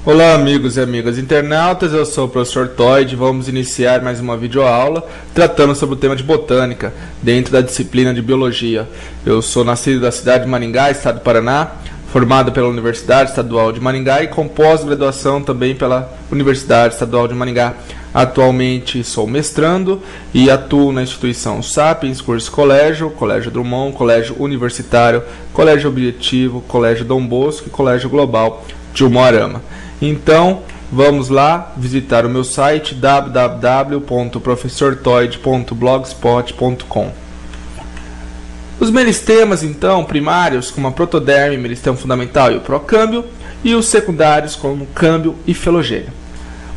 Olá amigos e amigas internautas, eu sou o professor Toyd. Vamos iniciar mais uma videoaula tratando sobre o tema de botânica dentro da disciplina de biologia. Eu sou nascido da cidade de Maringá, estado do Paraná, formado pela Universidade Estadual de Maringá e com pós-graduação também pela Universidade Estadual de Maringá. Atualmente sou mestrando e atuo na instituição Sapiens, Curso Colégio, Colégio Drummond, Colégio Universitário, Colégio Objetivo, Colégio Dom Bosco e Colégio Global de Umuarama. Então, vamos lá visitar o meu site www.professortoyd.blogspot.com. Os meristemas, então, primários, como a protoderme, meristema fundamental e o procâmbio, e os secundários, como o câmbio e filogênio.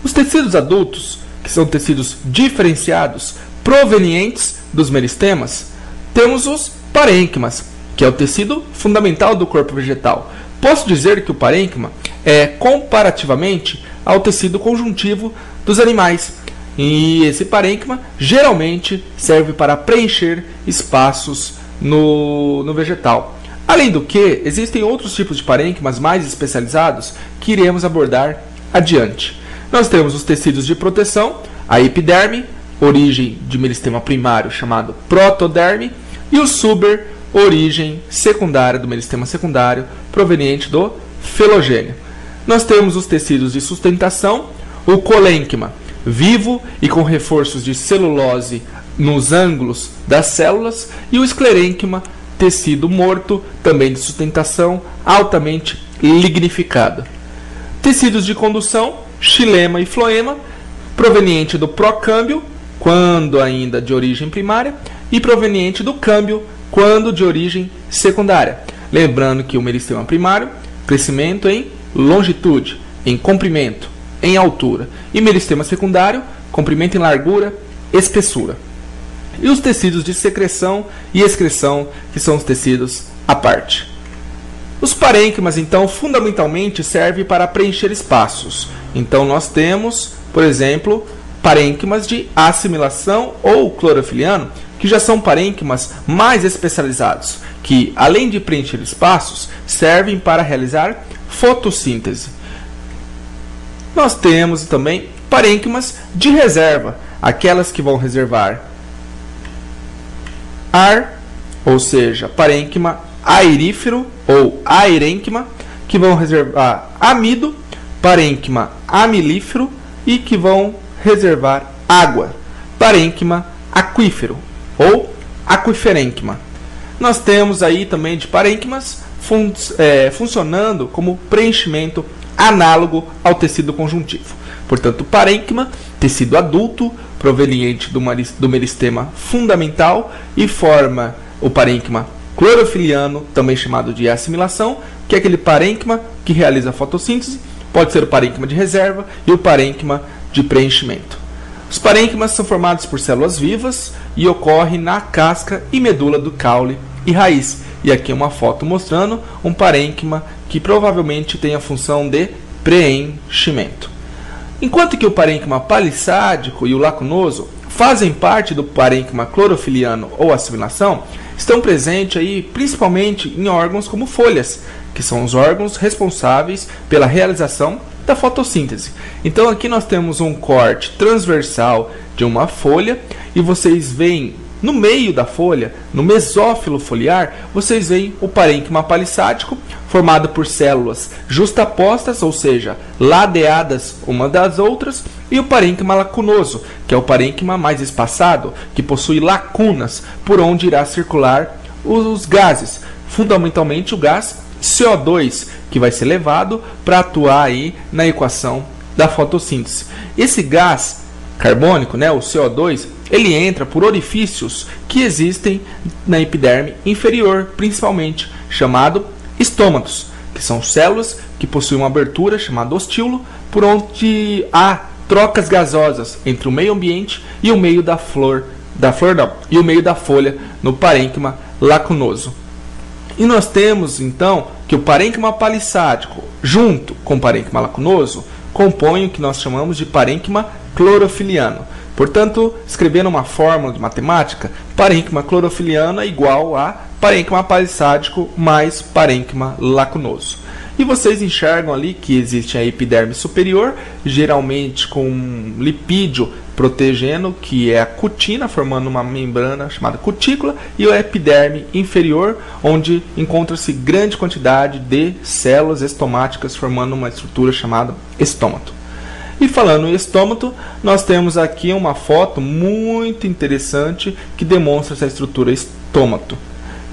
Os tecidos adultos, que são tecidos diferenciados, provenientes dos meristemas, temos os parênquimas, que é o tecido fundamental do corpo vegetal. Posso dizer que o parênquima é comparativamente ao tecido conjuntivo dos animais. E esse parênquima geralmente serve para preencher espaços no vegetal. Além do que, existem outros tipos de parênquimas mais especializados que iremos abordar adiante. Nós temos os tecidos de proteção, a epiderme, origem de meristema primário chamado protoderme, e o suber, origem secundária do meristema secundário, proveniente do filogênio. Nós temos os tecidos de sustentação, o colênquima, vivo e com reforços de celulose nos ângulos das células, e o esclerênquima, tecido morto, também de sustentação, altamente lignificado. Tecidos de condução, xilema e floema, proveniente do procâmbio, quando ainda de origem primária, e proveniente do câmbio, quando de origem secundária. Lembrando que o meristema primário, crescimento em longitude, em comprimento, em altura, e meristema secundário, comprimento em largura, espessura. E os tecidos de secreção e excreção, que são os tecidos à parte. Os parênquimas, então, fundamentalmente servem para preencher espaços. Então, nós temos, por exemplo, parênquimas de assimilação ou clorofiliano, que já são parênquimas mais especializados, que, além de preencher espaços, servem para realizar fotossíntese. Nós temos também parênquimas de reserva, aquelas que vão reservar ar, ou seja, parênquima aerífero ou aerênquima, que vão reservar amido, parênquima amilífero, e que vão reservar água, parênquima aquífero ou aquiferênquima. Nós temos aí também de parênquimas funcionando como preenchimento análogo ao tecido conjuntivo. Portanto, parênquima, tecido adulto, proveniente do meristema fundamental, e forma o parênquima clorofiliano, também chamado de assimilação, que é aquele parênquima que realiza a fotossíntese. Pode ser o parênquima de reserva e o parênquima de preenchimento. Os parênquimas são formados por células vivas e ocorrem na casca e medula do caule e raiz. E aqui uma foto mostrando um parênquima que provavelmente tem a função de preenchimento. Enquanto que o parênquima palissádico e o lacunoso fazem parte do parênquima clorofiliano ou assimilação, estão presentes aí principalmente em órgãos como folhas, que são os órgãos responsáveis pela realização da fotossíntese. Então aqui nós temos um corte transversal de uma folha, e vocês veem no meio da folha, no mesófilo foliar, vocês veem o parênquima palissádico, formado por células justapostas, ou seja, ladeadas uma das outras, e o parênquima lacunoso, que é o parênquima mais espaçado, que possui lacunas por onde irá circular os gases, fundamentalmente o gás CO2, que vai ser levado para atuar aí na equação da fotossíntese. Esse gás carbônico, o CO2, ele entra por orifícios que existem na epiderme inferior, principalmente, chamado estômatos, que são células que possuem uma abertura chamada ostíolo, por onde há trocas gasosas entre o meio ambiente e o meio e o meio da folha no parênquima lacunoso. E nós temos então que o parênquima palissádico, junto com o parênquima lacunoso, compõem o que nós chamamos de parênquima clorofiliano. Portanto, escrevendo uma fórmula de matemática, parênquima clorofiliano é igual a parênquima palissádico mais parênquima lacunoso. E vocês enxergam ali que existe a epiderme superior, geralmente com um lipídio protegendo, que é a cutina, formando uma membrana chamada cutícula, e a epiderme inferior, onde encontra-se grande quantidade de células estomáticas, formando uma estrutura chamada estômato. E falando em estômato, nós temos aqui uma foto muito interessante que demonstra essa estrutura estômato.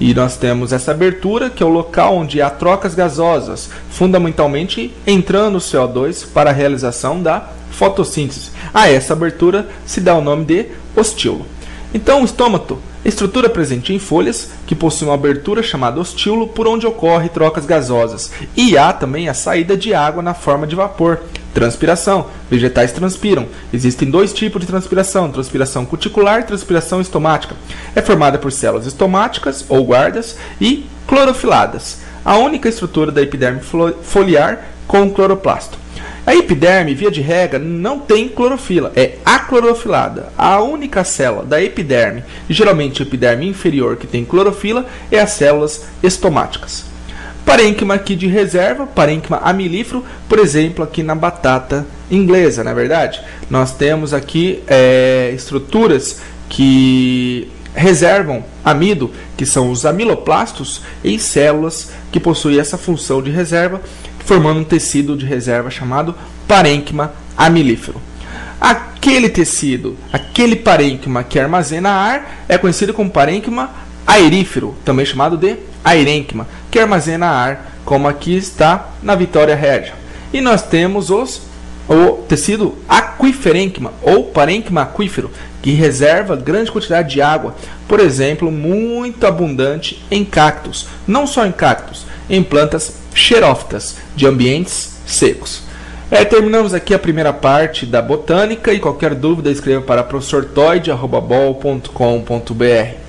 E nós temos essa abertura, que é o local onde há trocas gasosas, fundamentalmente entrando o CO2 para a realização da fotossíntese. A essa abertura se dá o nome de ostíolo. Então, o estômato, estrutura presente em folhas, que possui uma abertura chamada ostíolo, por onde ocorre trocas gasosas. E há também a saída de água na forma de vapor. Transpiração. Vegetais transpiram. Existem dois tipos de transpiração: transpiração cuticular e transpiração estomática. É formada por células estomáticas ou guardas e clorofiladas. A única estrutura da epiderme foliar com cloroplasto. A epiderme, via de regra, não tem clorofila, é aclorofilada. A única célula da epiderme, geralmente a epiderme inferior que tem clorofila, é as células estomáticas. Parênquima aqui de reserva, parênquima amilífero, por exemplo, aqui na batata inglesa, não é verdade? Nós temos aqui estruturas que reservam amido, que são os amiloplastos, em células que possuem essa função de reserva, formando um tecido de reserva chamado parênquima amilífero. Aquele tecido, aquele parênquima que armazena ar, é conhecido como parênquima aerífero, também chamado de aerênquima, que armazena ar, como aqui está na Vitória Régia. E nós temos o tecido aquiferênquima, ou parênquima aquífero, que reserva grande quantidade de água, por exemplo, muito abundante em cactos, não só em cactos, em plantas xerófitas de ambientes secos. Terminamos aqui a primeira parte da botânica, e qualquer dúvida escreva para professortoide@bol.com.br.